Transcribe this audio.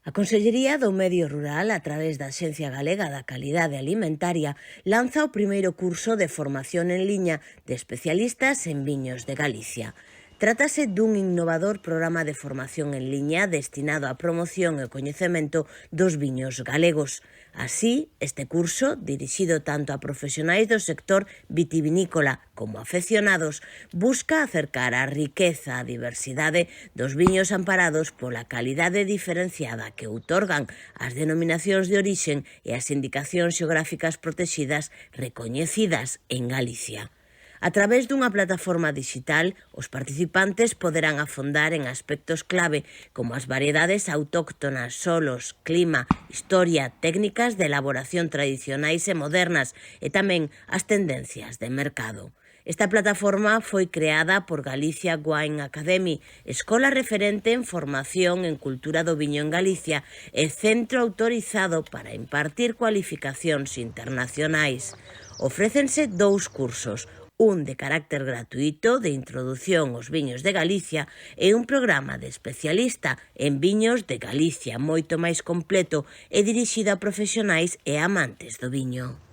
A Consellería do Medio Rural, a través da Axencia Galega da Calidade Alimentaria, lanza o primeiro curso de formación en liña de especialistas en viños de Galicia. Trátase dun innovador programa de formación en liña destinado á promoción e o coñecemento dos viños galegos. Así, este curso, dirixido tanto a profesionais do sector vitivinícola como afeccionados, busca acercar a riqueza, a diversidade dos viños amparados pola calidade diferenciada que outorgan as denominacións de orixen e as indicacións xeográficas protexidas recoñecidas en Galicia. A través dunha plataforma digital, os participantes poderán afondar en aspectos clave como as variedades autóctonas, solos, clima, historia, técnicas de elaboración tradicionais e modernas e tamén as tendencias de mercado. Esta plataforma foi creada por Galicia Wine Academy, escola referente en formación en cultura do viño en Galicia e centro autorizado para impartir cualificacións internacionais. Ofrécense 2 cursos, un de carácter gratuito de introdución aos viños de Galicia e un programa de especialista en viños de Galicia moito máis completo e dirixido a profesionais e amantes do viño.